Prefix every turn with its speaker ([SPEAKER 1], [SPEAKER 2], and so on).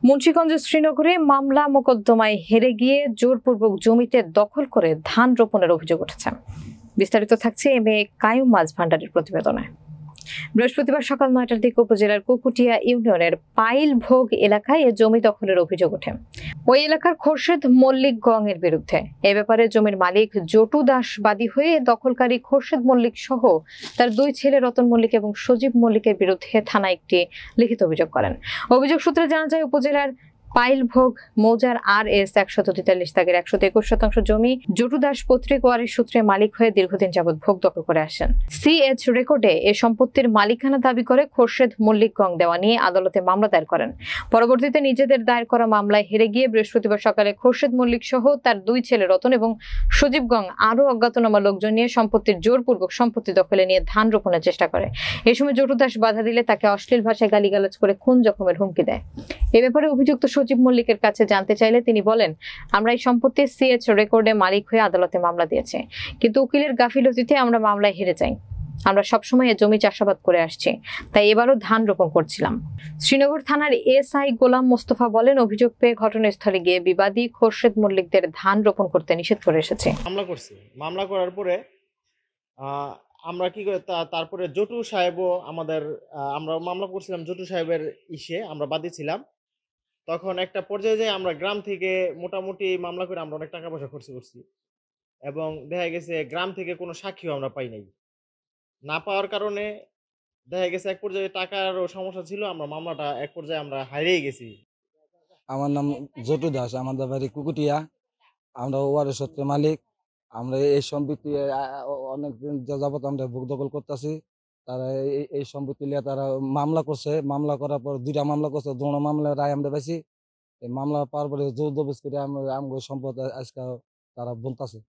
[SPEAKER 1] মুন্সিগঞ্জের শ্রীনগরে মামলা মোকদ্দমায় হেরে গিয়ে জোরপূর্বক জমিতে দখল করে ধান রোপণের অভিযোগ উঠেছে। বিস্তারিত থাকছে এম এ কায়ুম মাঝ ভান্ডারের প্রতিবেদনে। বৃহস্পতিবার সকাল ৯টার দিকে উপজেলার কুকুটিয়া ইউনিয়নের পাইল ভোগ এলাকায় এ জমি দখলের অভিযোগ ওঠে। ওই এলাকার খোরশেদ মল্লিক গং এর বিরুদ্ধে। এ ব্যাপারে জমির মালিক জটু দাস বাদী হয়ে দখলকারী খোরশেদ মল্লিক সহ তার দুই ছেলে রতন মল্লিক এবং সজীব মল্লিকের বিরুদ্ধে থানায় একটি লিখিত অভিযোগ করেন। অভিযোগ সূত্রে জানা যায়, উপজেলার পাইলভোগ মৌজার RS 143 দাগের 123% জমি জটু দাস পৈতৃক ওয়ারিশ সূত্রে মালিক হয়ে দীর্ঘদিন যাবৎ ভোগ দখল করে আসেন। CH রেকর্ডে এ সম্পত্তির মালিকানা দাবি করে খোরশেদ মল্লিক গং দেওয়া নিয়ে আদালতে মামলা দায়ের করেন। পরবর্তীতে নিজেদের দায়ের করা মামলায় হেরে গিয়ে বৃহস্পতিবার সকালে খোরশেদ মল্লিক সহ তার দুই ছেলে রতন এবং সজীব গং আরও অজ্ঞাতনামা লোকজন নিয়ে সম্পত্তির জোরপূর্বক সম্পত্তি দখলে নিয়ে ধান রোপণের চেষ্টা করে। এই সময় জটু দাস বাধা দিলে তাকে অশ্লীল ভাষায় গালিগালাজ করে খুন জখমের হুমকি দেয়। এ ব্যাপারে অভিযুক্ত সজীব মল্লিকের কাছে জানতে চাইলে তিনি বলেন, আমরা এই সম্পত্তির CH রেকর্ডে মালিক হয়ে আদালতে মামলা দিয়েছি, কিন্তু উকিলের গাফিলতিতে আমরা মামলায় হেরে যাই। আমরা সবসময় এ জমি চাষাবাদ করে আসছি, তাই এবারও ধান রোপণ করছিলাম। শ্রীনগর থানার SI গোলাম মোস্তফা বলেন, অভিযোগ পেয়ে ঘটনাস্থলে গিয়ে বিবাদী খোরশেদ মল্লিকদের ধান রোপণ করতে নিষেধ করে এসেছে।
[SPEAKER 2] মামলা করার পরে আমরা কি করে তারপরে জটু সাহেবও আমাদের আমরা মামলা করছিলাম, জটু সাহেবের আমরা বাদী ছিলাম। তখন একটা পর্যায়ে যে আমরা গ্রাম থেকে মোটামুটি মামলা করে আমরা অনেক টাকা পয়সা খরচ করছি এবং দেখা গেছে গ্রাম থেকে কোনো সাক্ষীও আমরা পাই নাই। না পাওয়ার কারণে দেখা গেছে এক পর্যায়ে টাকারও সমস্যা ছিল, আমরা মামলাটা এক পর্যায়ে আমরা হারিয়ে গেছি।
[SPEAKER 3] আমার নাম জটু দাস, আমাদের বাড়ি কুকুটিয়া। আমরা ওয়ারের সূত্রে মালিক। আমরা এই সম্পত্তি অনেকদিন যাবত আমরা ভোগ দখল করতেছি। তারা এই সম্পত্তি নিয়ে তারা মামলা করছে। মামলা করার পর 2টা মামলা করছে, দুটো মামলার রায় আমরা পাইছি। এই মামলা পাওয়ার পরে জোর জবরদস্তি করে আমরা সম্পদ আজকে তারা বলতেছে।